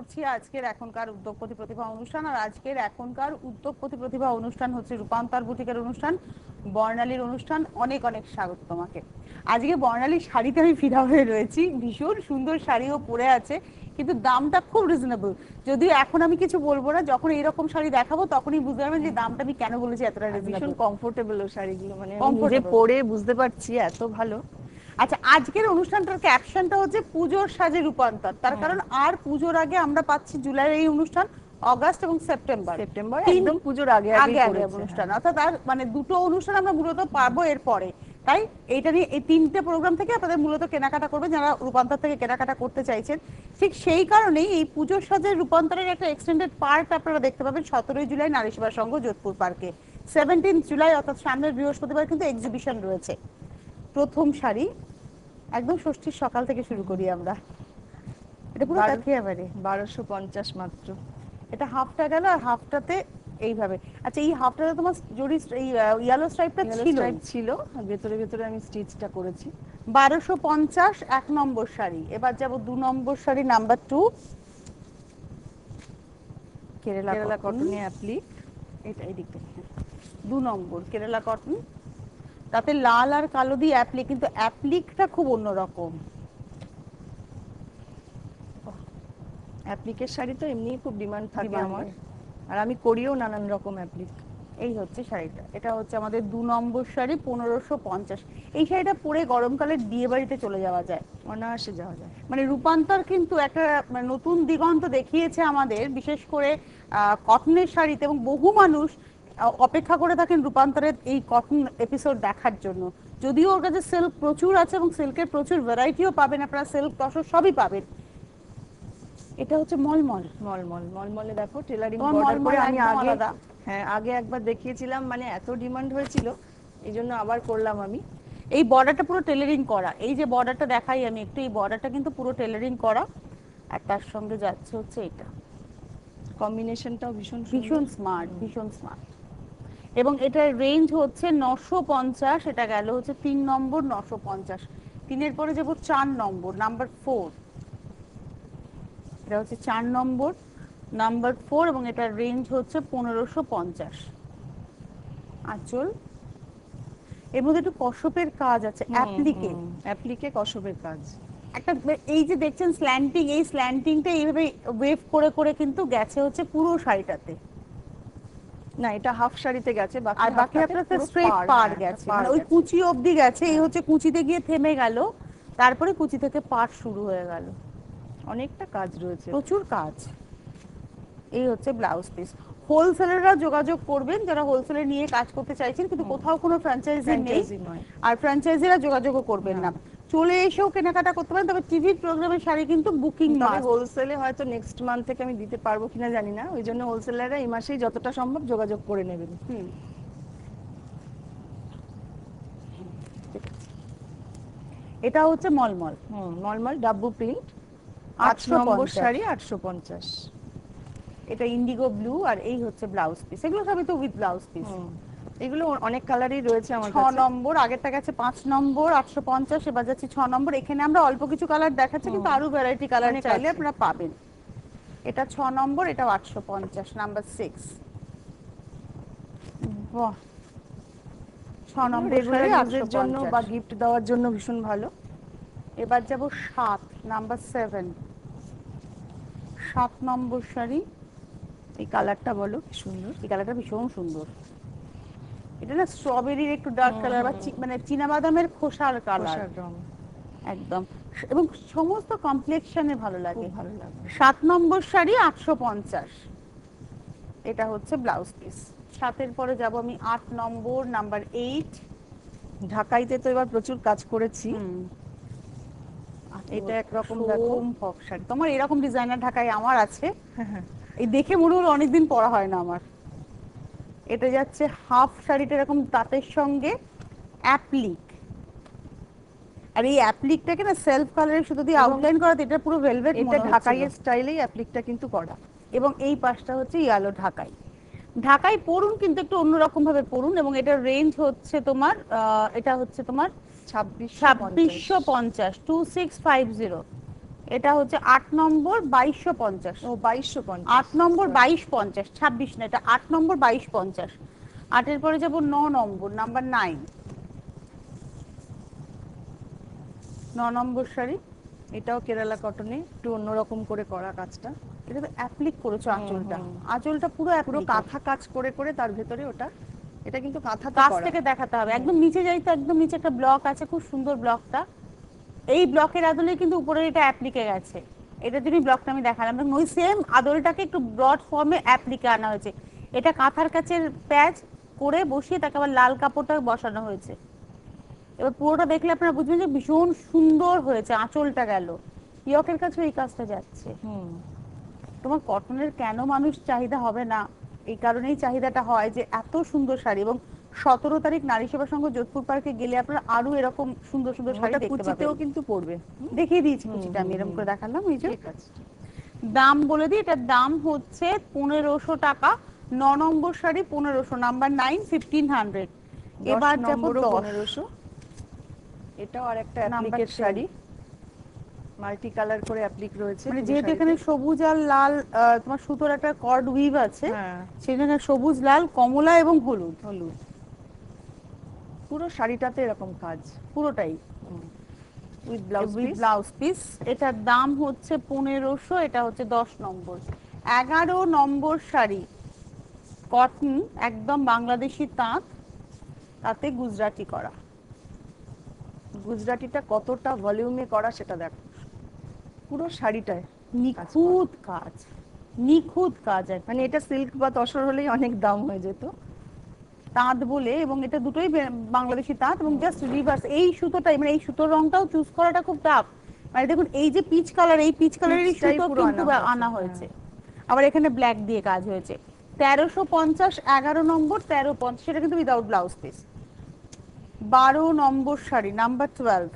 করছি আজকের এখনকার উদ্যোগপতি প্রতিভা অনুষ্ঠান। আর আজকের এখনকার উদ্যোগপতি প্রতিভা অনুষ্ঠান হচ্ছে রূপান্তর বুটিকের অনুষ্ঠান, বর্ণালীর অনুষ্ঠান। অনেক অনেক স্বাগত তোমাকে। আজকে বর্ণালীর শাড়িতে আমি ফিদা হয়ে রয়েছি, ভীষণ সুন্দর শাড়িও পরে আছে, কিন্তু দামটা খুব রিজনেবল। যদিও এখন আমি কিছু বলবো না, যখন এইরকম শাড়ি দেখাবো তখনই বুঝতে পারবেন যে দামটা আমি কেন বলেছি এতটা রিজনেবল। ভীষণ কমফোর্টেবল ও শাড়িগুলো, মানে আমি নিজে পরে বুঝতে পারছি এত ভালো। আচ্ছা, আজকের অনুষ্ঠানটার ক্যাপশনটা হচ্ছে পুজোর সাজে রূপান্তর। তার কারণ আর পুজোর আগে আমরা পাচ্ছি জুলাইয়ের এই অনুষ্ঠান, অগাস্ট এবং সেপ্টেম্বর একদম পুজোর আগে আগে অনুষ্ঠান, অর্থাৎ আর মানে দুটো অনুষ্ঠান আমরা মূলত পাবো এরপরে। তাই এইটা নিয়ে এই তিনটে প্রোগ্রাম থেকে আপনাদের মূলত কেনাকাটা করবেন যারা রূপান্তর থেকে কেনাকাটা করতে চাইছেন। ঠিক সেই কারণেই এই পুজোর সাজের রূপান্তরের একটা এক্সটেন্ডেড পার্ট আপনারা দেখতে পাবেন 17ই জুলাই নারী সেবা সংঘ যোধপুর পার্কে। 17 জুলাই অর্থাৎ সামনের বৃহস্পতিবার কিন্তু এক্সিবিশন রয়েছে। প্রথম শাড়ি একদম ষষ্ঠীর সকাল থেকে শুরু করি আমরা। এটা পুরো একেবারে 1250 মাত্র। এটা হাফটা গেল, আর হাফটাতে এইভাবে। আচ্ছা, এই হাফটাতে তোমার জরি এই ইয়েলো স্ট্রাইপটা ছিল, ভেতরে ভেতরে আমি স্টিচটা করেছি। 1250 এক নম্বর শাড়ি। এবার যাব 2 নম্বর শাড়ি, নাম্বার 2, কেরালা কটনে অ্যাপ্লিক। এটা এই দিকটা 2 নম্বর কেরালা কটন, তাতে লাল আর কালো দিয়ে অ্যাপ্লিক, কিন্তু অ্যাপ্লিকটা খুব অন্যরকম। অ্যাপ্লিকের শাড়ি তো এমনিই খুব ডিমান্ড থাকে আমার, আর আমি করিও নানান রকম অ্যাপ্লিক। এই হচ্ছে শাড়িটা, এটা হচ্ছে আমাদের 2 নম্বর শাড়ি 1550। এই শাড়িটা পরে গরমকালে বিয়ে বাড়িতে চলে যাওয়া যায়, অনায়াসে যাওয়া যায়। মানে রূপান্তর কিন্তু একটা নতুন দিগন্ত দেখিয়েছে আমাদের, বিশেষ করে কটনের শাড়িতে। এবং বহু মানুষ অপেক্ষা করে থাকেন রূপান্তরের এই কটন এপিসোড দেখার জন্য। যদিও ওর কাছে সিল্ক প্রচুর আছে এবং সিল্কের প্রচুর ভ্যারাইটিও পাবেন আপনারা, সিল্ক তসর সবই পাবেন। এটা হচ্ছে মলমল মলমলে দেখো টেলারিং বর্ডার করে আমি আগে একবার দেখিয়েছিলাম, মানে এত ডিমান্ড হয়েছিল এই জন্য আবার করলাম আমি। এই বর্ডারটা পুরো টেলারিং করা, এই যে বর্ডারটা দেখাই আমি একটু, এই বর্ডারটা কিন্তু পুরো টেলারিং করা। আর তার সঙ্গে যাচ্ছে হচ্ছে এটা, কম্বিনেশনটাও ভীষণ স্মার্ট, ভীষণ স্মার্ট। এবং এটার রেঞ্জ হচ্ছে 950। এটা গেল হচ্ছে 3 নম্বর 950। 3-এর পরে যাব 4 নম্বর, নাম্বার 4। এটা হচ্ছে 4 নম্বর, নাম্বার 4, এবং এটার রেঞ্জ হচ্ছে 1550। আঁচল, এর মধ্যে একটু কসবের কাজ আছে, অ্যাপ্লিকে কসবের কাজ। একটা এই যে দেখছেন স্ল্যান্টিং, এই স্ল্যান্টিংটা এইভাবে ওয়েভ করে করে কিন্তু গেছে হচ্ছে পুরো শাড়িটাতে। না, এটা হাফ শাড়িতে গেছে, আর বাকি একটা স্ট্রেট পার গেছে, মানে ওই কুচি অবধি গেছে। এই হচ্ছে কুচিতে গিয়ে থেমে গেল, তারপরে কুচি থেকে পার শুরু হয়ে গেল। অনেকটা কাজ রয়েছে, প্রচুর কাজ। এই হচ্ছে ব্লাউজ পিস। হোলসেলাররা যোগাযোগ করবেন যারা হোলসেলে নিয়ে কাজ করতে চাইছেন, কিন্তু কোথাও কোনো ফ্র্যাঞ্চাইজি নেই, আর ফ্র্যাঞ্চাইজিরা যোগাযোগও করবেন না। চলে এসেও কেনাকাটা করতে পারেন, তবে টিভির প্রোগ্রামের শাড়ি কিন্তু বুকিং নয়। হোলসেলে হয়তো নেক্সট মান্থ থেকে আমি দিতে পারবো কিনা জানি না, ওই জন্য হোলসেলাররা এই মাসেই যতটা সম্ভব যোগাযোগ করে নেবেন। এটা হচ্ছে মলমল, মলমল ডাব্বু প্রিন্ট, 8 নম্বর শাড়ি 850। এটা ইন্ডিগো ব্লু, আর এই হচ্ছে ব্লাউজ পিস। এগুলো সবই তো উইথ ব্লাউজ পিস। এগুলো অনেক কালারই রয়েছে আমার কাছে। 6 নম্বর, আগেরটা গেছে 5 নম্বর 850, এবার যাচ্ছে 6 নম্বর। এখানে আমরা অল্প কিছু কালার দেখাচ্ছি, কিন্তু আরো ভ্যারাইটি কালার চাইলে আপনারা পাবেন। এটা 6 নম্বর, এটা 850, নাম্বার 6। বাহ, 6 নম্বর রেগুলার জন্য বা গিফট দেওয়ার জন্য ভীষণ ভালো। এবার যাব 7, নাম্বার 7। 7 নম্বর শাড়ি, এই কালারটা বলো কি সুন্দর, এই কালারটা ভীষণ সুন্দর। এটা না স্ট্রবেরির একটু ডার্ক কালার, বা মানে চীনা বাদামের খোসার কালার একদম, এবং সমস্ত কমপ্লেক্সনে ভালো লাগে। 7 নম্বর শাড়ি 850। এটা হচ্ছে ব্লাউজ পিস। 7-এর পরে যাব আমি 8 নম্বর, নাম্বার 8। ঢাকাইতে তো এবার প্রচুর কাজ করেছি। এটা একরকম দেখো ফক শাড়ি, তোমার এরকম ডিজাইনার ঢাকায় আমার আছে, এই দেখে মনে হলো অনেকদিন পরা হয় না আমার। এটা যাচ্ছে হাফ শাড়িটা এরকম তাঁতের সঙ্গে অ্যাপ্লিক, আর এই অ্যাপ্লিকটাকে না সেলফ কালারের সুতো দিয়ে আউটলাইন করা, এটা পুরো ভেলভেট মনে হচ্ছে। এটা ঢাকাইয়ের স্টাইলেই অ্যাপ্লিকটা কিন্তু করা, এবং এই পাশটা হচ্ছে ইয়েলো ঢাকাই। ঢাকাই পরুন, কিন্তু একটু অন্যরকম ভাবে পরুন। এবং এটার রেঞ্জ হচ্ছে তোমার এটা হচ্ছে তোমার 2650, 2650। এটা হচ্ছে 8 নম্বর 2250। ও 2250, 8 নম্বর 2250, 26 না, এটা 8 নম্বর 2250। 8 এর পরে যাব 9 নম্বর, নাম্বার 9। 9 নম্বর শাড়ি, এটাও কেরালা কটনে, একটু অন্যরকম করে করা কাজটা। এটা তো অ্যাপ্লিক করেছো আঁচলটা, আঁচলটা পুরো পুরো অ্যাপ্লিক কাঁথা কাজ করে করে তার ভেতরে ওটা, এটা কিন্তু কাঁথাতে কাছ করা। থেকে দেখাতে হবে, একদম নিচে যাই তো, একদম নিচে একটা ব্লক আছে, খুব সুন্দর ব্লকটা। এই ব্লকের আদলে কিন্তু উপরে এটা অ্যাপ্লিকে গেছে, এটা যদি ব্লকটা আমি দেখালাম, এবং ওই সেম আদলটাকে একটু ব্রড ফর্মে অ্যাপ্লিকে আনা হয়েছে। এটা কাঁথার কাছের প্যাচ করে বসিয়ে তাকে আবার লাল কাপড়টা বসানো হয়েছে। এবার পুরোটা দেখলে আপনারা বুঝবেন যে ভীষণ সুন্দর হয়েছে। আঁচলটা গেল, ইয়কের কাছে এই কাজটা যাচ্ছে। তোমার কটনের কেন মানুষ চাহিদা হবে না, এই কারণেই চাহিদাটা হয় যে এত সুন্দর শাড়ি। এবং 17 তারিখ নারী সেবা সংঘ যোধপুর পার্কে গেলে আপনারা আরো এরকম সুন্দর সুন্দর শাড়ি দেখতে পাবেন। কুচিতেও কিন্তু পড়বে, দেখিয়ে দিয়েছি কুচিটা আমি এরকম করে দেখালাম। এই যে ঠিক আছে, দাম বলে দিই, এটার দাম হচ্ছে 1500 টাকা। 9 নম্বর শাড়ি 1500, নাম্বার 9 1500। এবার যাবো 1500। এটাও আরেকটা অ্যাপ্লিকের শাড়ি, মাল্টি কালার করে অ্যাপ্লিক রয়েছে। মানে যেহেতু এখানে সবুজ আর লাল তোমার সুতোর একটা কর্ড উইভ আছে, সেখানে সবুজ লাল কমলা এবং হলুদ হলুদ পুরো শাড়িটাতে এরকম কাজ পুরোটাই উইথ ব্লাউজ পিস। এটার দাম হচ্ছে 1500। এটা হচ্ছে 10 নম্বর। 11 নম্বর শাড়ি কটন, একদম বাংলাদেশি তাঁত, তাতে গুজরাটি করা। গুজরাটিটা কতটা ভলিউমে করা সেটা দেখো, পুরো শাড়িটায় নিখুঁত কাজ, নিখুঁত কাজ। মানে এটা সিল্ক বা তসর হলেই অনেক দাম হয়ে যেত, তাঁত বলে। এবং এটা দুটোই বাংলাদেশি তাঁত, এবং জাস্ট রিভার্স এই সুতোটাই, মানে এই সুতোর রংটাও চুজ করাটা খুব টাফ। মানে দেখুন এই যে পিচ কালার, এই পিচ কালারেরই সুতো কিন্তু আনা হয়েছে, আবার এখানে ব্ল্যাক দিয়ে কাজ হয়েছে। 1350, 11 নম্বর 1350, সেটা কিন্তু উইদাউট ব্লাউজ পিস। 12 নম্বর শাড়ি নাম্বার 12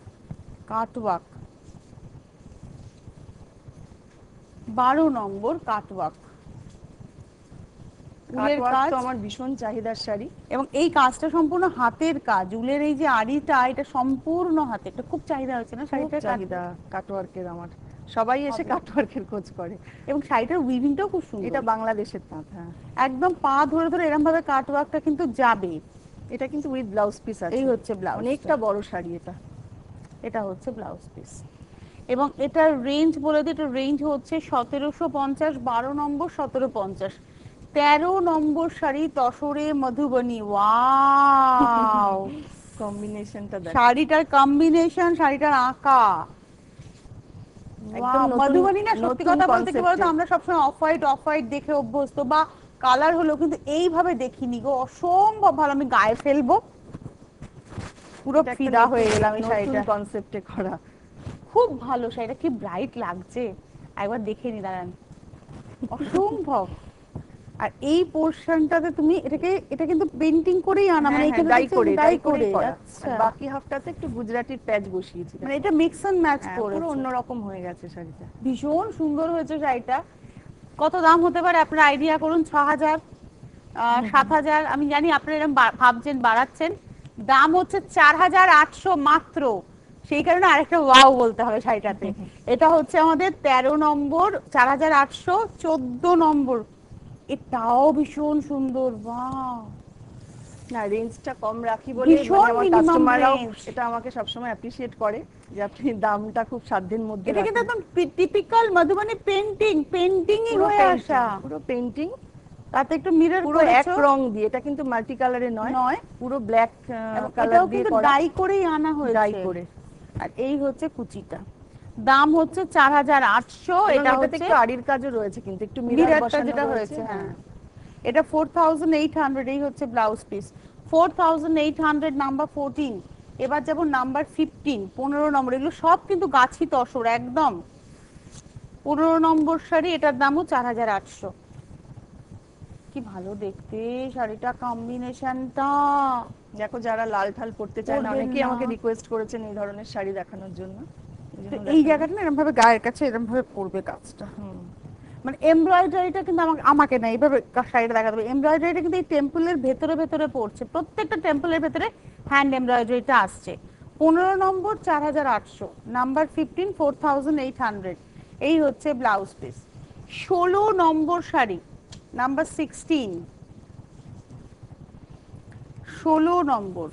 কাটওয়ার্ক। 12 নম্বর কাটওয়ার্ক, আমার ভীষণ চাহিদার শাড়ি। এবং এই কাজটা সম্পূর্ণ হাতের কাজ, উলের এই যে আড়িটা, এটা সম্পূর্ণ হাতে। এটা খুব চাহিদা হচ্ছে না শাড়িটার, চাহিদা কাটওয়ার্কের। আমার সবাই এসে কাটওয়ার্কের খোঁজ করে, এবং শাড়িটার উইভিংটাও খুব সুন্দর। এটা বাংলাদেশের তাঁত, হ্যাঁ একদম পা ধরে ধরে এরকম ভাবে কাটওয়ার্কটা কিন্তু যাবে। এটা কিন্তু উইথ ব্লাউজ পিস আছে। এই হচ্ছে ব্লাউজ, অনেকটা বড় শাড়ি এটা। এটা হচ্ছে ব্লাউজ পিস। এবং এটার রেঞ্জ বলে দিই, এটার রেঞ্জ হচ্ছে 1750। 12 নম্বর 1750। 13 নম্বর শাড়ি তসরে মধুবনী। ওয়াও কম্বিনেশনটা দেখো, শাড়িটার কম্বিনেশন, শাড়িটার আঁকা মধুবনী না। সত্যি কথা বলতে কি বলতো, আমরা সবসময় অফ হোয়াইট দেখে অভ্যস্ত, বা কালার হলো, কিন্তু এইভাবে দেখিনি গো, অসম্ভব ভালো। আমি গায়ে ফেলবো, পুরো ফিদা হয়ে গেলাম এই শাড়িটা, কনসেপ্টে করা, খুব ভালো শাড়িটা। কি ব্রাইট লাগছে, একবার দেখে নি দাঁড়ান, অসম্ভব। আর এই পোরশনটাতে তুমি এটা কিন্তু পেইন্টিং করেই আনা, মানে এখানে ডাই করে। আচ্ছা, বাকি হাফটাতে একটু গুজরাটির প্যাচ বসিয়েছি, মানে এটা মিক্স এন্ড ম্যাচ করে পুরো অন্যরকম হয়ে গেছে শাড়িটা। ভীষণ সুন্দর হয়েছে শাড়িটা। কত দাম হতে পারে আপনারা আইডিয়া করুন? 6000, 7000। আমি জানি আপনারা এরকম ভাবছেন বাড়াচ্ছেন, দাম হচ্ছে 4800 মাত্র। সেই কারণে আরেকটা ওয়াও বলতে হবে শাড়িটাতে। এটা হচ্ছে আমাদের 13 নম্বর, 4800। 14 নম্বর, এটাও ভীষণ সুন্দর। বাহ, না রেঞ্জটা কম রাখি বলে আমার কাস্টমাররাও এটা আমাকে সবসময় অ্যাপ্রিশিয়েট করে যে আপনি দামটা খুব সাধ্যের মধ্যে। এটা কিন্তু একদম টিপিক্যাল মধুবনী পেইন্টিংই হয়ে আসা, পুরো পেইন্টিং, তাতে একটু মিরর পুরো এক রং দিয়ে। এটা কিন্তু মাল্টি কালারে নয়, পুরো ব্ল্যাক কালার দিয়ে করা, ডাই করেই আনা হয়েছে, ডাই করে। আর এই হচ্ছে কুচিটা। দাম হচ্ছে 4800। এটা হচ্ছে একটু আড়ির কাজও রয়েছে, কিন্তু একটু মিরর বসানো যেটা হয়েছে, হ্যাঁ। এটা 4800। এই হচ্ছে ব্লাউজ পিস। 4800, নাম্বার 14। এবার যাব নাম্বার 15, 15 নম্বর। এগুলো সব কিন্তু গাছি তসর একদম। 15 নম্বর শাড়ি, এটার দামও 4800। কি ভালো দেখতে শাড়িটা, কম্বিনেশনটা দেখো। যারা লাল ঠাল পড়তে চায় না, অনেকেই আমাকে রিকোয়েস্ট করেছেন এই ধরনের শাড়ি দেখানোর জন্য। এই জায়গাটা না এরকম ভাবে গায়ের কাছে এরকম ভাবে পড়বে কাজটা, মানে এমব্রয়ডারিটা কিন্তু আমাকে না এইভাবে শাড়িটা দেখাতে হবে। এমব্রয়ডারিটা কিন্তু এই টেম্পলের ভেতরে ভেতরে পড়ছে, প্রত্যেকটা টেম্পলের ভেতরে হ্যান্ড এমব্রয়ডারিটা আসছে। 15 নম্বর 4800, নাম্বার 15 4800, এই হচ্ছে ব্লাউজ পিস। 16 নম্বর শাড়ি, নাম্বার 16, 16 নম্বর,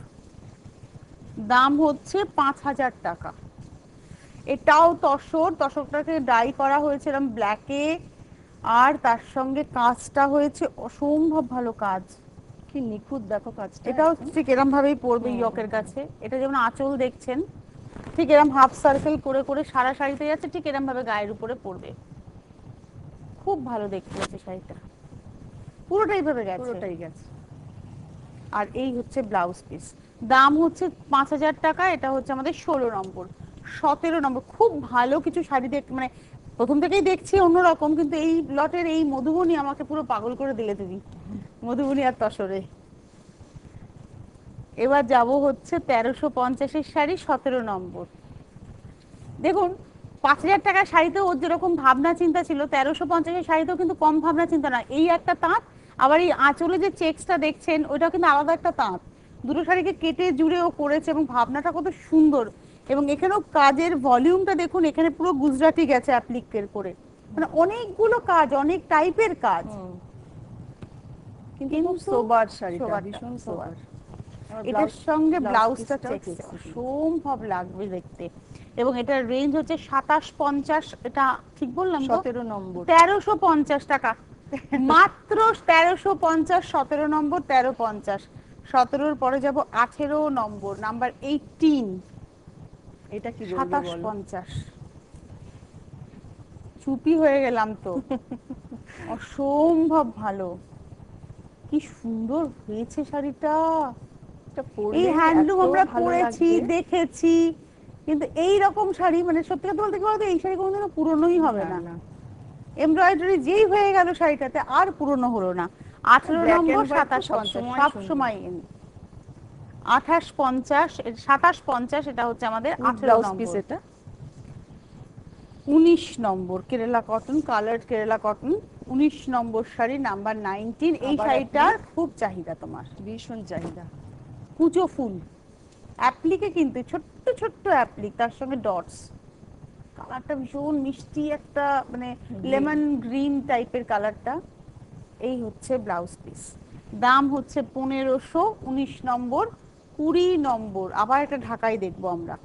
দাম হচ্ছে 5000 টাকা। এটাও তসর, তসরটাকে ডাই করা হয়েছে এরকম ব্ল্যাকে, আর তার সঙ্গে কাজটা হয়েছে অসম্ভব ভালো কাজ, কি নিখুঁত দেখো কাজটা। এটাও ঠিক এরকম ভাবেই পড়বে ইয়কের কাছে। এটা যেমন আঁচল দেখছেন, ঠিক এরকম হাফ সার্কেল করে করে সারা শাড়িতে যাচ্ছে, ঠিক এরকম ভাবে গায়ের উপরে পড়বে। খুব ভালো দেখতে হচ্ছে শাড়িটা, পুরোটাই ভাবে গেছে, পুরোটাই গেছে। আর এই হচ্ছে ব্লাউজ পিস, দাম হচ্ছে 5000 টাকা। এটা হচ্ছে আমাদের 16 নম্বর। 17 নম্বর, খুব ভালো কিছু শাড়ি দেখ, মানে প্রথম থেকেই দেখছি অন্যরকম, কিন্তু এই লটের এই মধুবনী আমাকে পুরো পাগল করে দিলে তুমি, মধুবনী আর তসরে। এবার যাব হচ্ছে 1350-এর শাড়ি, 17 নম্বর। দেখুন 5000 টাকার শাড়িতে ওর যেরকম ভাবনা চিন্তা ছিল, 1350-এর শাড়িতেও কিন্তু কম ভাবনা চিন্তা না। এই একটা তাঁত, আবার এই আঁচলে যে চেক্সটা দেখছেন ওইটাও কিন্তু আলাদা একটা তাঁত। দুটো শাড়িকে কেটে জুড়ে ও করেছে, এবং ভাবনাটা কত সুন্দর। এবং এখানেও কাজের ভলিউমটা দেখুন, এখানে পুরো গুজরাটি গেছে অ্যাপ্লিকের করে, মানে অনেকগুলো কাজ, অনেক টাইপের কাজ, কিন্তু খুব সোবার শাড়িটা, ভীষণ সোবার। এটার সঙ্গে ব্লাউজটা চেক অসম্ভব লাগবে দেখতে। এবং এটার রেঞ্জ হচ্ছে 2750, এটা ঠিক বললাম তো? 17 নম্বর, 1350 টাকা মাত্র, 1350, 17 নম্বর 1350। 17-র পরে যাব 18 নম্বর, নাম্বার 18, এটা কি বলবো 2750। চুপি হয়ে গেলাম তো, অসম্ভব ভালো, কি সুন্দর হয়েছে শাড়িটা। এই হ্যান্ডলুম আমরা পরেছি, দেখেছি, কিন্তু এই রকম শাড়ি, মানে সত্যি কথা বলতে কি বলতো, এই শাড়ি কোনোদিনও পুরনোই হবে না। এমব্রয়ডারি যেই হয়ে গেল শাড়িটাতে, আর পুরনো হলো না। 18 নম্বর 2750, সব সময় 2850, 2750, এটা হচ্ছে আমাদের 18 নম্বর। এটা 19 নম্বর Kerala cotton, colour Kerala cotton, 19 নম্বর শাড়ি, নাম্বার 19। এই শাড়িটার খুব চাহিদা, তোমার ভীষণ চাহিদা। কুচো ফুল অ্যাপ্লিকে, কিন্তু ছোট্ট ছোট্ট অ্যাপ্লিক, তার সঙ্গে ডটস, কালারটা ভীষণ মিষ্টি একটা, মানে লেমন গ্রিন টাইপের কালারটা। এই হচ্ছে ব্লাউজ পিস, দাম হচ্ছে 1500। 19 নম্বর, 20 নম্বর, আবার একটা ঢাকাই দেখবো আমরা,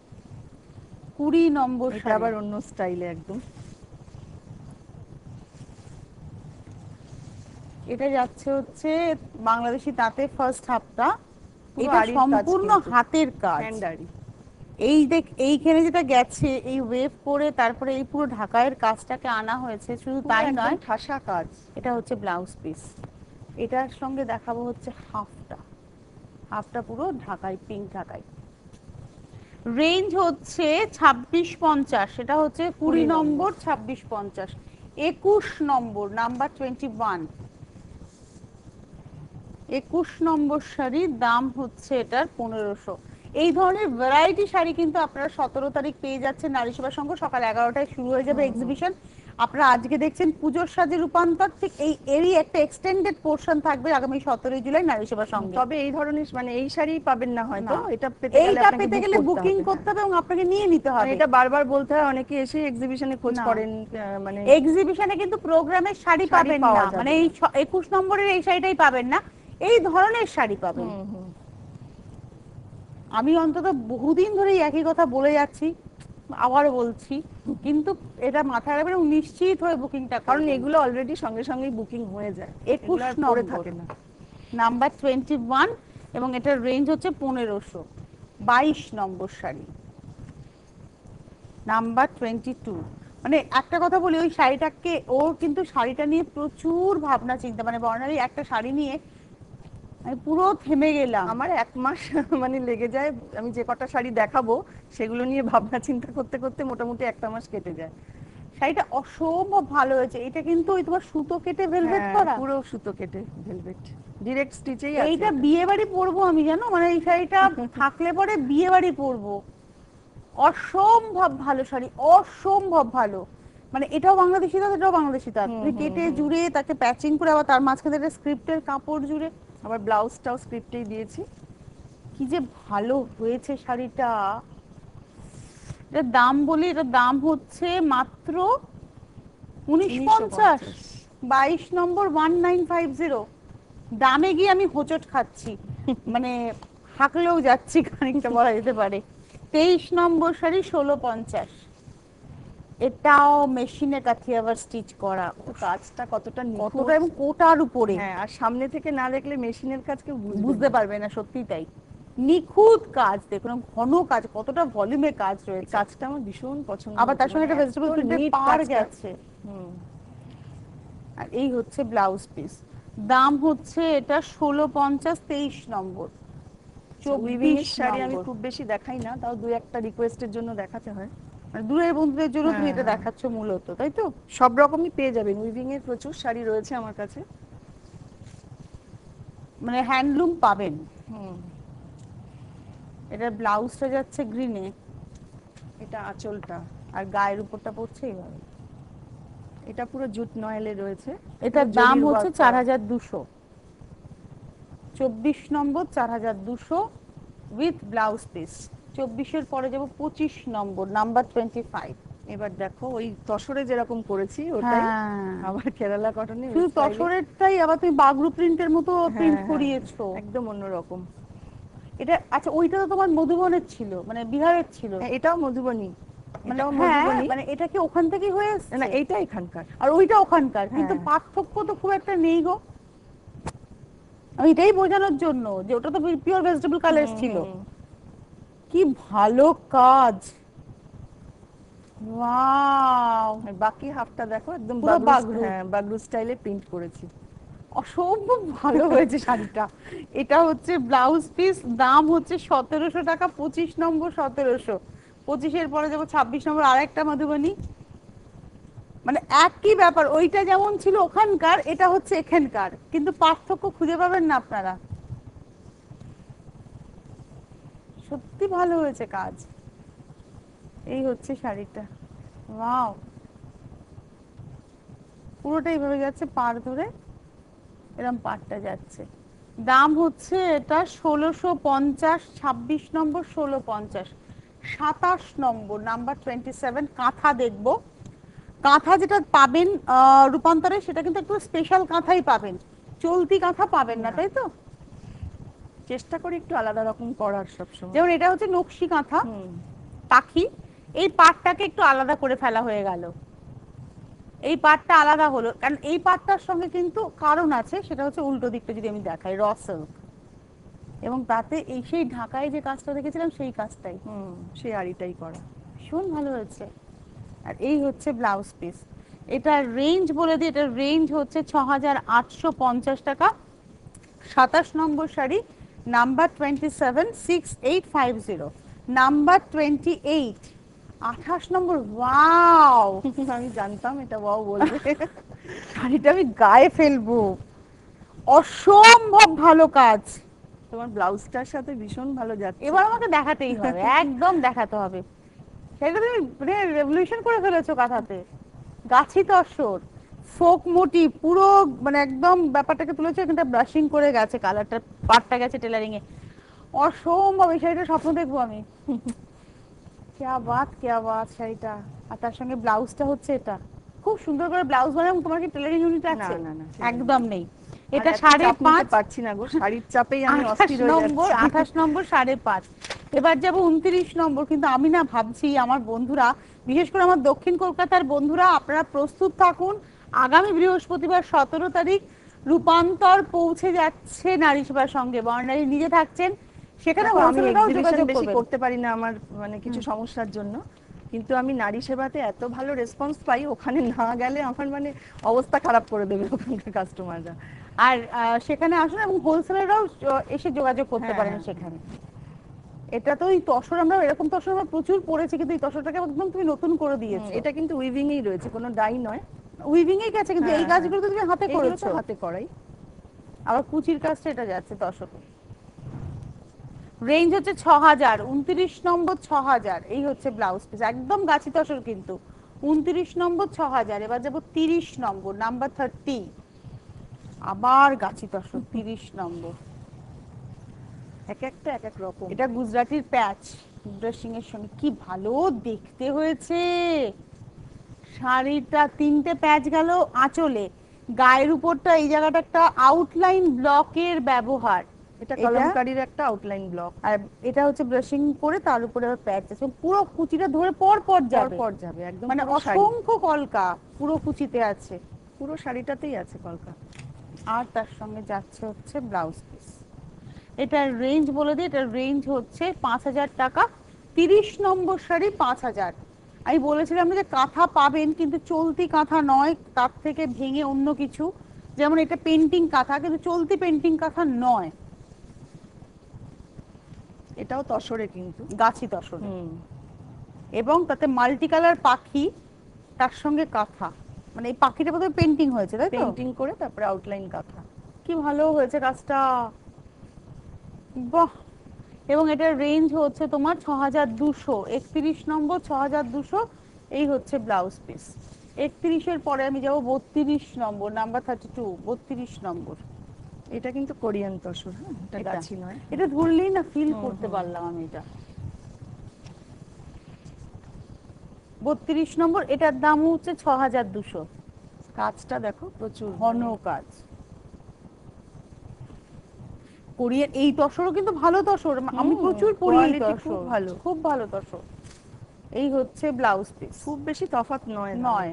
20 নম্বর এটা আবার অন্য স্টাইলে একদম। এটা যাচ্ছে হচ্ছে বাংলাদেশি তাঁতে ফার্স্ট হাফটা, এটা সম্পূর্ণ হাতের কাজ। এই দেখ, এইখানে যেটা গেছে এই ওয়েভ করে, তারপরে এই পুরো ঢাকায়ের কাজটাকে আনা হয়েছে, শুধু তাই নয়, ঠাসা কাজ। এটা হচ্ছে ব্লাউজ পিস। এটার সঙ্গে দেখাবো হচ্ছে হাফটা, হাফটা পুরো ঢাকাই, পিঙ্ক ঢাকাই। রেঞ্জ হচ্ছে 2650, এটা হচ্ছে 20 নম্বর, 2650। 21 নম্বর, নাম্বার 21, 21 নম্বর শাড়ির দাম হচ্ছে এটার 1500। এই ধরনের ভ্যারাইটি শাড়ি কিন্তু আপনারা 17 তারিখ পেয়ে যাচ্ছেন নারী সেবা সংঘ, সকাল 11টায় শুরু হয়ে যাবে এক্সিবিশন। আপনারা আজকে দেখছেন পুজোর সাজে রূপান্তর, ঠিক এই এরই একটা এক্সটেন্ডেড পোরশন থাকবে আগামী 17 জুলাই নারী সেবা সংঘে। তবে এই ধরনের, মানে এই শাড়ি পাবেন না হয়তো, এটা পেতে গেলে বুকিং করতে হবে এবং আপনাকে নিয়ে নিতে হবে। এটা বারবার বলতে হয়, অনেকে এসে এক্সিবিশনে খোঁজ করেন, মানে এক্সিবিশনে কিন্তু প্রোগ্রামের শাড়ি পাবেন না, মানে এই 21 নম্বরের এই শাড়িটাই পাবেন না, এই ধরনের শাড়ি পাবেন। আমি অন্তত বহুদিন ধরে একই কথা বলে যাচ্ছি, আবার বলছি, কিন্তু এটা মাথায় রাখবেন এবং নিশ্চিত হয়ে বুকিংটা, কারণ এগুলো অলরেডি সঙ্গে সঙ্গেই বুকিং হয়ে যায়। 21 নম্বর থাকে না, নাম্বার 21, এবং এটার রেঞ্জ হচ্ছে 1500। 22 নম্বর শাড়ি, নাম্বার 22। মানে একটা কথা বলি, ওই শাড়িটাকে, ওর কিন্তু শাড়িটা নিয়ে প্রচুর ভাবনা চিন্তা, মানে বর্ণালী একটা শাড়ি নিয়ে আমি পুরো থেমে গেলাম। আমার 1 মাস মানে লেগে যায়, আমি যে কটা শাড়ি দেখাবো সেগুলো নিয়ে ভাবনা চিন্তা করতে করতে মোটামুটি 1 মাস কেটে যায়। শাড়িটা অসম্ভব ভালো হয়েছে। এটা কিন্তু ওই তোমার সুতো কেটে ভেলভেট করা, পুরো সুতো কেটে ভেলভেট, ডাইরেক্ট স্টিচেই আছে। এইটা বিয়ে বাড়ি পরবো আমি, জানো, মানে এই শাড়িটা থাকলে পরে বিয়ে বাড়ি পরবো। অসম্ভব ভালো শাড়ি, অসম্ভব ভালো, মানে এটাও বাংলাদেশি তাঁত, এটাও বাংলাদেশি তাঁত, কেটে জুড়ে তাকে প্যাচিং করে, আবার তার মাঝখানে একটা স্ক্রিপ্টের কাপড় জুড়ে, আবার ব্লাউজটাও স্ক্রিপ্টেই দিয়েছি। কি যে ভালো হয়েছে শাড়িটা। এটার দাম বলি, এটার দাম হচ্ছে মাত্র 1950। 22 নম্বর 1950। দামে গিয়ে আমি হোঁচট খাচ্ছি, মানে হাঁকলেও যাচ্ছি খানিকটা বলা যেতে পারে। 23 নম্বর শাড়ি 1650। এটাও মেশিনে কাথিয়াভার স্টিচ করা, কাজটা কতটা নিখুঁত, কতটা এবং কোটার উপরে। হ্যাঁ, আর সামনে থেকে না দেখলে মেশিনের কাজ কেউ বুঝতে পারবে না, সত্যি তাই। নিখুঁত কাজ, দেখুন ঘন কাজ, কতটা ভলিউমে কাজ রয়েছে। কাজটা আমার ভীষণ পছন্দ। আবার তার সঙ্গে একটা ভেজিটেবল প্রিন্টের পার গেছে। আর এই হচ্ছে ব্লাউজ পিস। দাম হচ্ছে এটা 1650, 23 নম্বর। উইভিং এর শাড়ি আমি খুব বেশি দেখাই না, তাও দুই একটা রিকোয়েস্টের জন্য দেখাতে হয়। মানে দূরের বন্ধুদের জন্য তুমি এটা দেখাচ্ছ মূলত, তাই তো? সব রকমই পেয়ে যাবেন, উইভিং এর প্রচুর শাড়ি রয়েছে আমার কাছে, মানে হ্যান্ডলুম পাবেন। এটা ব্লাউজটা যাচ্ছে গ্রিনে, এটা আঁচলটা, আর গায়ের উপরটা পড়ছে এইভাবে। এটা পুরো জুট নয়েলে রয়েছে। এটার দাম হচ্ছে 4200। 24 নম্বর 4200 উইথ ব্লাউজ পিস। 24 এর পরে যাব 25 নম্বর, নাম্বার 25। এবার দেখো ওই তসরে যেরকম করেছি ওটাই, আবার কেরালা কটনে, শুধু তসরেরটাই আবার তুমি বাগরু প্রিন্টের মতো প্রিন্ট করিয়েছো, একদম অন্যরকম। এটা আচ্ছা, ওইটা তো তোমার মধুবনের ছিল, মানে বিহারের ছিল। এটাও মধুবনী, মানে এটা কি ওখান থেকে হয়ে এসেছে? না, এইটা এখানকার আর ওইটা ওখানকার, কিন্তু পার্থক্য তো খুব একটা নেই গো। আমি এটাই বোঝানোর জন্য যে ওটা তো পিওর ভেজিটেবল কালার ছিল। কি ভালো কাজ, ওয়াও। বাকি হাফটা দেখো একদম বাগরু স্টাইলে প্রিন্ট করেছি, অসম্ভব ভালো হয়েছে শাড়িটা। এটা হচ্ছে ব্লাউজ পিস, দাম হচ্ছে 1700 টাকা। 25 নম্বর 1700। 25 এর পরে যাবো 26 নম্বর, আরেকটা মধুবনী। মানে একই ব্যাপার, ওইটা যেমন ছিল ওখানকার, এটা হচ্ছে এখানকার, কিন্তু পার্থক্য খুঁজে পাবেন না আপনারা। সত্যি ভালো হয়েছে কাজ। এই হচ্ছে শাড়িটা, ওয়াও। পুরোটা এইভাবে যাচ্ছে পার ধরে, এরকম পাটটা যাচ্ছে। দাম হচ্ছে এটা 1650। 26 নম্বর 1650। 27 নম্বর, নাম্বার 27। কাঁথা দেখবো। কাঁথা যেটা পাবেন রূপান্তরে, সেটা কিন্তু একটু স্পেশাল কাঁথাই পাবেন, চলতি কাঁথা পাবেন না, তাই তো? চেষ্টা করি একটু আলাদা রকম করার সবসময়। যেমন এটা হচ্ছে নকশি কাঁথা, পাখি। এই পাটটাকে একটু আলাদা করে ফেলা হয়ে গেল, এই পাটটা আলাদা হলো, কারণ এই পাটটার সঙ্গে কিন্তু কারণ আছে, সেটা হচ্ছে উল্টো দিকটা যদি আমি দেখাই, র সিল্ক, এবং তাতে এই সেই ঢাকায় যে কাজটা দেখেছিলাম সেই কাজটাই, সেই আড়িটাই করা, ভীষণ ভালো হয়েছে। আর এই হচ্ছে ব্লাউজ পিস। এটার রেঞ্জ বলে দিই, এটার রেঞ্জ হচ্ছে 6850 টাকা। 27 নম্বর শাড়ি, নাম্বার 27, 6850। নাম্বার 28। 28 নম্বর, ওয়াও। আমি জানতাম এটা ওয়াও বলবে। শাড়িটা আমি গায়ে ফেলবো, অসম্ভব ভালো কাজ। তোমার ব্লাউজটার সাথে ভীষণ ভালো যাচ্ছে। এবার আমাকে দেখাতেই হবে, একদম দেখাতে হবে। সেটা তুমি মানে রেভলিউশন করে ফেলেছো কাঁথাতে। গাছি তসর, ফোক মোটিভ, পুরো মানে একদম ব্যাপারটাকে তুলেছো। এখানটা ব্রাশিং করে গেছে, কালারটা পাটটা গেছে টেলারিং এ, অসম্ভব। এই শাড়িটা স্বপ্ন দেখবো আমি। কেয়া বাত শাড়িটা। আর তার সঙ্গে ব্লাউজটা হচ্ছে এটা, খুব সুন্দর করে ব্লাউজ বানায়। তোমার কি টেলারিং ইউনিট আছে? না, একদম নেই। এটা 5.5 পারছি না গো, শাড়ির চাপেই আমি অস্থির হয়ে যাচ্ছি। 28 নম্বর 5.5। এবার যাব 29 নম্বর। কিন্তু আমি না ভাবছি আমার বন্ধুরা, বিশেষ করে আমার দক্ষিণ কলকাতার বন্ধুরা, আপনারা প্রস্তুত থাকুন। আগামী বৃহস্পতিবার 17 তারিখ রূপান্তর পৌঁছে যাচ্ছে নারী সেবার সঙ্গে। বর্ণালী নিজে থাকছেন সেখানে। আমি এক্সিবিশন বেশি করতে পারি না আমার মানে কিছু সমস্যার জন্য, কিন্তু আমি নারী সেবাতে এত ভালো রেসপন্স পাই, ওখানে না গেলে আমার মানে অবস্থা খারাপ করে দেবে ওখানকার কাস্টমাররা। আর সেখানে আসুন, এবং হোলসেলাররাও এসে যোগাযোগ করতে পারেন সেখানে। এটা তো ওই তসর, আমরা এরকম তসর আমরা প্রচুর পড়েছি, কিন্তু এই তসরটাকে একদম তুমি নতুন করে দিয়েছো। এটা কিন্তু উইভিং এই রয়েছে, কোনো ডাই নয়, উইভিং এই গেছে, কিন্তু এই কাজগুলো তো তুমি হাতে করেছো। হাতে করাই। আবার কুচির কাজটা এটা যাচ্ছে তসর। রেঞ্জ হচ্ছে 6000। 29 নম্বর 6000। এই হচ্ছে ব্লাউজ পিস, একদম গাছি তসর কিন্তু। 29 নম্বর 6000। এবার যাবো 30 নম্বর, নাম্বার 30। আবার গাছি তসর, 30 নম্বর। এক একটা এক এক রকম। এটা গুজরাটির প্যাচ, ড্রেসিং এর সঙ্গে কি ভালো দেখতে হয়েছে। শাড়িটা 3টে প্যাচ গেল আঁচলে, গায়ের উপরটা এই জায়গাটা একটা আউটলাইন ব্লকের ব্যবহার, এটা এটা কলমকারীর একটা আউটলাইন ব্লক, আর এটা হচ্ছে ব্রাশিং করে তার উপরে আবার প্যাচ আছে, পুরো কুচিটা ধরে পর পর যাবে, পর যাবে একদম, মানে পুরো শাড়ি, অসংখ্য কলকা পুরো কুচিতে আছে, পুরো শাড়িটাতেই আছে কলকা। আর তার সঙ্গে যাচ্ছে হচ্ছে ব্লাউজ পিস। এটার রেঞ্জ বলে দিই, এটার রেঞ্জ হচ্ছে 5,000 টাকা। 30 নম্বর শাড়ি 5,000। আমি বলেছিলাম যে কাঁথা পাবেন, কিন্তু চলতি কাঁথা নয়, তার থেকে ভেঙে অন্য কিছু, যেমন এটা পেন্টিং কাঁথা, কিন্তু চলতি পেন্টিং কাঁথা নয়, এটাও তসরে কিন্তু, গাছি তসর, এবং তাতে মাল্টি কালার পাখি, তার সঙ্গে কাঁথা, মানে এই পাখিটা বোধহয় পেন্টিং হয়েছে, তাই তো? পেইন্টিং করে তারপরে আউটলাইন কাঁথা। কি ভালো হয়েছে কাজটা, বাহ। এবং এটার রেঞ্জ হচ্ছে তোমার 6,200, 31 নম্বর 6,200, এই হচ্ছে ব্লাউজ পিস। 31-এর পরে আমি যাব 32 নম্বর, নাম্বার 32, 32 নম্বর। এটা কিন্তু কোরিয়ান তসর, হ্যাঁ, এটা এটা গাছি নয়। এটা ধরলেই না ফিল করতে পারলাম আমি এটা। 32 নম্বর, এটার দাম হচ্ছে 6,200। কাজটা দেখো প্রচুর ঘন কাজ। কোরিয়ান এই তসরও কিন্তু ভালো তসর, আমি প্রচুর পরি এই কোয়ালিটি তসর, খুব ভালো, খুব ভালো তসর। এই হচ্ছে ব্লাউজ পিস, খুব বেশি তফাৎ নয় নয়।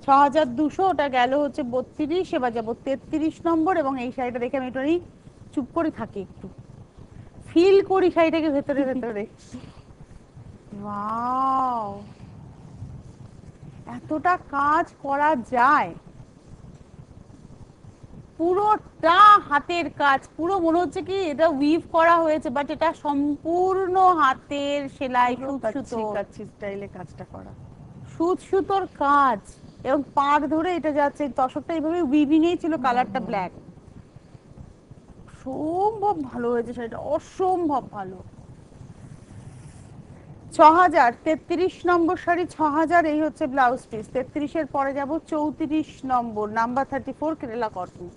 6,200, ওটা গেল হচ্ছে 32, এবার যাবো 33 নম্বর। এবং এই শাড়িটা দেখে আমি একটু চুপ করে থাকি, একটু ফিল করি শাড়িটাকে ভেতরে ভেতরে। ওয়াও, এতটা কাজ করা যায়, পুরোটা হাতের কাজ, পুরো মনে হচ্ছে কি এটা উইভ করা হয়েছে, বাট এটা সম্পূর্ণ হাতের সেলাই, সুতো স্টাইলে কাজটা করা, সুতোর কাজ, এবং পাড় ধরে এটা যাচ্ছে। তসরটা এইভাবে উইভিং এই ছিল, কালারটা ব্ল্যাক, অসম্ভব ভালো হয়েছে শাড়িটা, অসম্ভব ভালো। 6,000, 33 নম্বর শাড়ি 6,000, এই হচ্ছে ব্লাউজ পিস। 33-এর পরে যাব 34 নম্বর, নাম্বার 34, কেরালা কটন।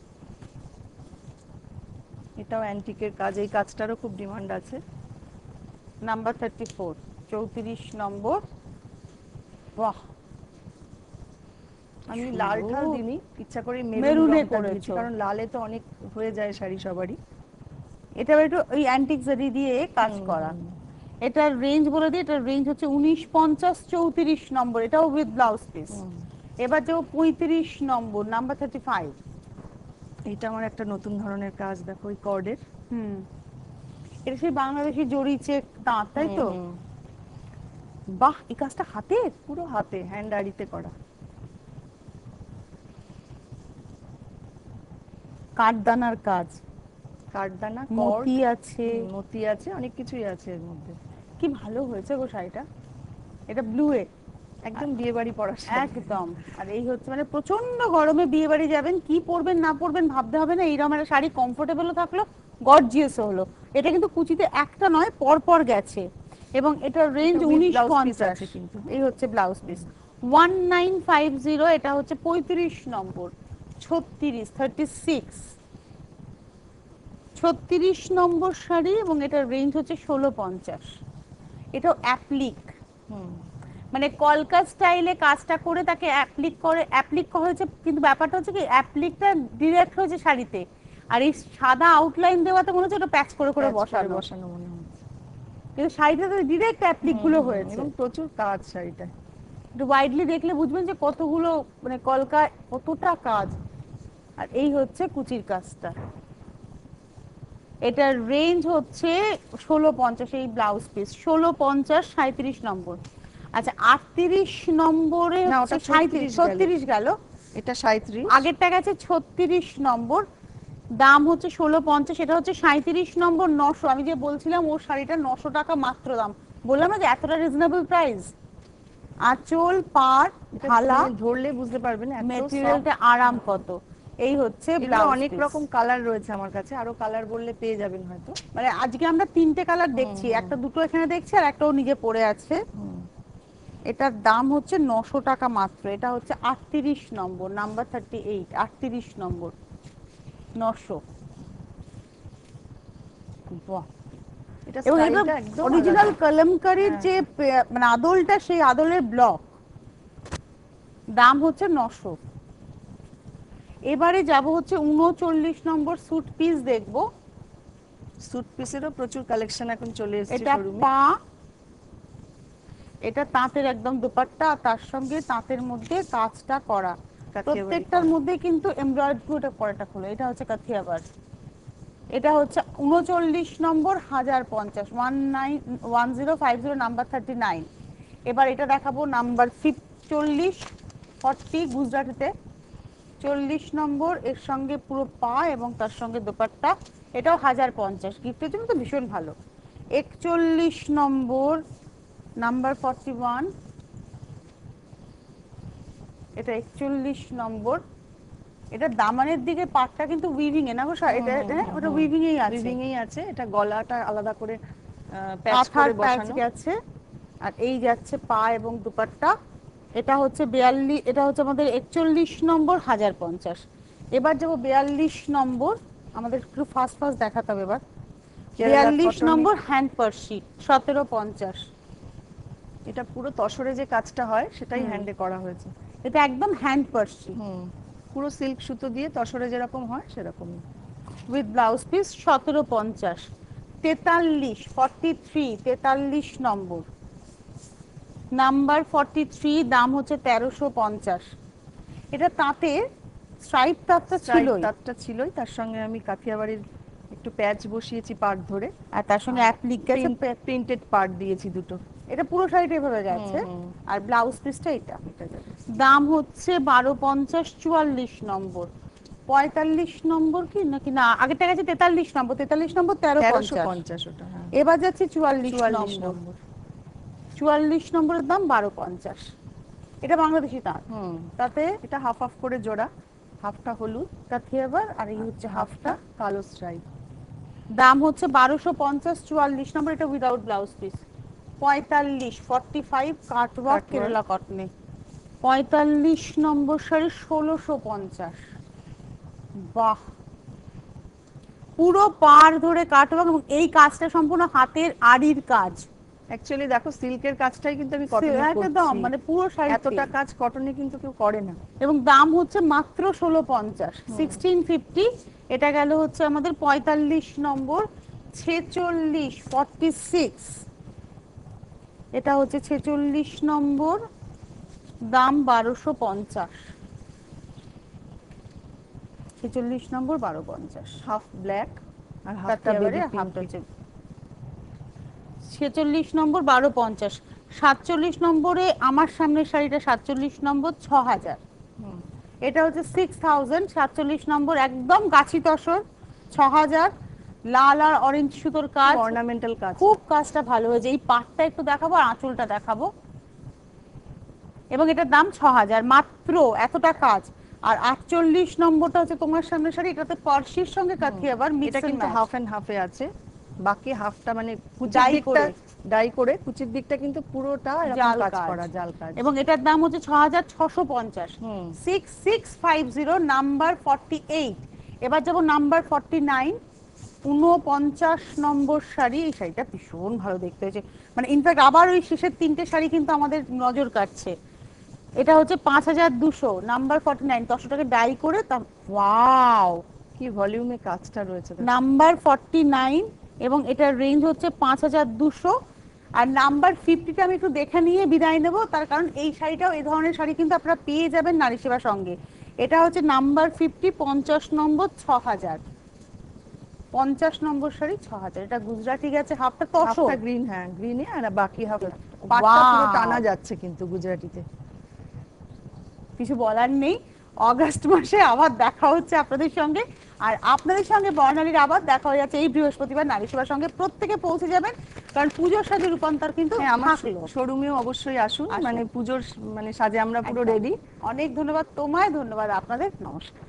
এটাও অ্যান্টিকের কাজ, এই কাজটারও খুব ডিমান্ড আছে। নাম্বার 34, 34 নম্বর। বাহ, আমি লাল ঠাল দিইনি, ইচ্ছা করে মেরুনে রংটা দিয়েছি, করেছো, কারণ লালে তো অনেক হয়ে যায় শাড়ি সবারই। এটা একটু ওই অ্যান্টিক জারি দিয়ে কাজ করা। এটার রেঞ্জ বলে দিই, এটার রেঞ্জ হচ্ছে 1950, 34 নম্বর, এটাও উইথ ব্লাউজ পিস। এবার যাও 35 নম্বর, নাম্বার 35। এটা আমার একটা নতুন ধরনের কাজ, দেখো ওই কর্ডের, এটা সেই বাংলাদেশি জরি চেক তাঁত, তাই তো? বাহ, এই কাজটা হাতে, পুরো হাতে হ্যান্ড আড়িতে করা। কাঠদানার কাজ, কাঠদানা, মতি আছে, মতি আছে, অনেক কিছুই আছে এর মধ্যে। কি ভালো হয়েছে গো শাড়িটা, এটা ব্লু এ, একদম বিয়ে বাড়ি পরা শাড়ি একদম। আর এই হচ্ছে মানে প্রচন্ড গরমে বিয়ে বাড়ি যাবেন, কি পরবেন না পরবেন ভাবতে হবে না, এইরকম একটা শাড়ি কমফোর্টেবলও থাকলো, গর্জিয়াসও হলো। এটা কিন্তু কুচিতে একটা নয়, পর পর গেছে। এবং এটার রেঞ্জ 1950, কিন্তু এই হচ্ছে ব্লাউজ পিস। 1950, এটা হচ্ছে 35 নম্বর, 36, 36 নম্বর শাড়ি, এবং এটার রেঞ্জ হচ্ছে 1650। এটাও অ্যাপ্লিক, মানে কলকা স্টাইলে কাজটা করে তাকে অ্যাপ্লিক হয়েছে, কিন্তু ব্যাপারটা হচ্ছে কি অ্যাপ্লিকটা ডিরেক্ট হয়েছে শাড়িতে, আর এই সাদা আউটলাইন দেওয়াতে মনে হচ্ছে ওটা প্যাচ করে করে বসানো মনে হচ্ছে, কিন্তু শাড়িটাতে ডিরেক্ট অ্যাপ্লিক গুলো হয়েছে, এবং প্রচুর কাজ শাড়িটা। একটু ওয়াইডলি দেখলে বুঝবেন যে কতগুলো মানে কলকা, কতটা কাজ। আর এই হচ্ছে কুচির কাজটা, এটার রেঞ্জ হচ্ছে 1650, এই ব্লাউজ পিস 1650, 37 নম্বর। আচ্ছা, 38 নম্বরে হচ্ছে 36 গেল, এটা 37, আগেরটা গেছে 36 নম্বর, দাম হচ্ছে 1650, এটা হচ্ছে 37 নম্বর 900। আমি যে বলছিলাম ওর শাড়িটা 900 টাকা মাত্র দাম, বললাম না যে এতটা রিজনেবল প্রাইস। আঁচল, পাড়, ঢালা, ধরলে বুঝতে পারবেন মেটেরিয়ালটা আরাম কত। এই হচ্ছে ব্লাউজ, অনেক রকম কালার রয়েছে আমার কাছে, আরো কালার বললে পেয়ে যাবেন হয়তো। মানে আজকে আমরা 3টে কালার দেখছি, একটা দুটো এখানে দেখছি আর একটাও নিজে পরে আছে। এটার দাম হচ্ছে 900 টাকা মাত্র। এটা হচ্ছে 38 নম্বর, নাম্বার 38, 38 নম্বর, 900। বাহ, এটা এবং এটা স্টাইলটা একদম অরিজিনাল আলাদা। কলমকারীর যে মানে আদলটা, সেই আদলের ব্লক, দাম হচ্ছে 900। এবারে যাব হচ্ছে 39 নম্বর স্যুট পিস দেখবো। স্যুট পিসেরও প্রচুর কালেকশন এখন চলে এসেছে এটা শোরুমে। পা, এটা তাঁতের একদম দুপাট্টা, আর তার সঙ্গে তাঁতের মধ্যে কাজটা করা, কাথিয়াবাড়ি প্রত্যেকটার করা। মধ্যে কিন্তু এমব্রয়ডারি পরেটা খোলো। এটা হচ্ছে কাথিয়াবার। এটা হচ্ছে 39 নম্বর 1050, 1050 নাম্বার 39। এবার এটা দেখাবো নাম্বার 40, 40 গুজরাটিতে 40 নম্বর, এর সঙ্গে পুরো পা এবং তার সঙ্গে দোপাট্টা, এটাও 1050, গিফটের জন্য তো ভীষণ ভালো। 41 নম্বর নাম্বার 41, এটা 41 নম্বর। এটা দামানের দিকে পাটটা কিন্তু উইভিং এ না গো, এটা ওটা উইভিং এই আছে, উইভিং এই আছে। এটা গলাটা আলাদা করে প্যাচ করে বসানো গেছে। আর এই যাচ্ছে পা এবং দুপাট্টা। এটা হচ্ছে 42, এটা হচ্ছে আমাদের 41 নম্বর 1050। এবার যাবো 42 নম্বর, আমাদের একটু ফাস্ট ফাস্ট দেখাতে হবে এবার। 42 নম্বর হ্যান্ড পার্সি 1750। এটা পুরো তসরে যে কাজটা হয় সেটাই হ্যান্ডে করা হয়েছে। এটা একদম হ্যান্ড পার্সি, পুরো সিল্ক সুতো দিয়ে তসরে যেরকম হয় সেরকমই। With blouse piece 1750। 43, 43, 43 number number 43, দাম হচ্ছে 1350। এটা তাঁতে স্ট্রাইপ তাঁতটা ছিলই, তাঁতটা ছিলই, তার সঙ্গে আমি কাথিয়াবাড়ির একটু প্যাচ বসিয়েছি পাড় ধরে, আর তার সঙ্গে অ্যাপ্লিক গেছে, প্রিন্টেড পাড় দিয়েছি দুটো। এটা পুরো শাড়িটা এভাবে গেছে। আর ব্লাউজ পিসটা এটা, দাম হচ্ছে 1250। 44 নম্বর, 45 নম্বর কি নাকি না, আগেরটা গেছে 43 নম্বর, 43 নম্বর 1350 ওটা। এবার যাচ্ছে 44 নম্বর। 44 নম্বরের দাম 1250। এটা বাংলাদেশি তাঁত, তাতে এটা হাফ হাফ করে জোড়া, হাফটা হলুদ কাথিয়াবার আর এই হচ্ছে হাফটা কালো স্ট্রাইপ। দাম হচ্ছে 1250। 44 নম্বর, এটা without blouse piece. 45, 45 cutwork Kerala কটনে। 45 নম্বর শাড়ি 1650। বাহ, পুরো পাড় ধরে কাটওয়ার্ক, এবং এই কাজটা সম্পূর্ণ হাতের আড়ির কাজ। অ্যাকচুয়ালি দেখো সিল্কের কাজটাই কিন্তু আমি কটনে একদম করছি, মানে পুরো শাড়ি এতটা কাজ কটনে কিন্তু কেউ করে না। এবং দাম হচ্ছে মাত্র 1650, 1650। এটা গেল হচ্ছে আমাদের 45 নম্বর। 46, 46, এটা হচ্ছে 46 নম্বর, দাম 1250। 46 নম্বর 1250, হাফ ব্ল্যাক আর হাফটা বেবি পিঙ্ক। 46 নম্বর 1250। 47 নম্বরে আমার সামনের শাড়িটা 47 নম্বর 6000, এটা হচ্ছে 6000। 47 নম্বর একদম গাছি তসর 6000, লাল আর অরেঞ্জ সুতোর কাজ, অর্নামেন্টাল কাজ, খুব কাজটা ভালো হয়েছে। এই পাটটা একটু দেখাবো আর আঁচলটা দেখাবো, এবং এটার দাম 6000 মাত্র, এতটা কাজ। আর 48 নম্বরটা হচ্ছে তোমার সামনে শাড়ি, এটাতে পার্সির সঙ্গে কাথিয়াবার মিক্স এটা এন্ড কিন্তু ম্যাচ, হাফ এন্ড হাফে আছে, বাকি হাফটা মানে কুচির দিকটা ডাই করে, কুচির দিকটা কিন্তু পুরোটা এরকম কাজ করা, জাল কাজ। এবং এটার দাম হচ্ছে 6650। 6650 নাম্বার 48। এবার যাব নাম্বার 49, 49 নম্বর শাড়ি। এই শাড়িটা ভীষণ ভালো দেখতে হয়েছে, মানে ইনফ্যাক্ট আবার ওই শেষের তিনটে শাড়ি কিন্তু আমাদের নজর কাটছে। এটা হচ্ছে 5200, নাম্বার 49, 10 টাকা ডাই করে। ওয়াও, কি ভলিউমে কাজটা রয়েছে। নাম্বার 49, এবং এটার রেঞ্জ হচ্ছে 5200। আর নাম্বার 50টা আমি একটু দেখে নিয়ে বিদায় নেব, তার কারণ এই শাড়িটাও, এই ধরনের শাড়ি কিন্তু আপনারা পেয়ে যাবেন নারী সেবার সঙ্গে। এটা হচ্ছে নাম্বার 50, 50 নম্বর 6000। 50 নম্বর শাড়ি 6000, এটা গুজরাটি গেছে, হাফটা তসর, গ্রিন, হ্যাঁ গ্রিনে, আর বাকি হাফ পাটটা পুরো টানা যাচ্ছে কিন্তু গুজরাটিতে। কিছু বলার নেই। অগাস্ট মাসে আবার দেখা হচ্ছে আপনাদের সঙ্গে, আর আপনাদের সঙ্গে বর্ণালীর আবার দেখা হয়ে যাচ্ছে এই বৃহস্পতিবার নারী সেবার সঙ্গে। প্রত্যেকে পৌঁছে যাবেন, কারণ পুজোর সাজে রূপান্তর কিন্তু আমার শোরুমেও অবশ্যই আসুন, মানে পুজোর মানে সাজে আমরা পুরো রেডি। অনেক ধন্যবাদ তোমায়, ধন্যবাদ আপনাদের, নমস্কার।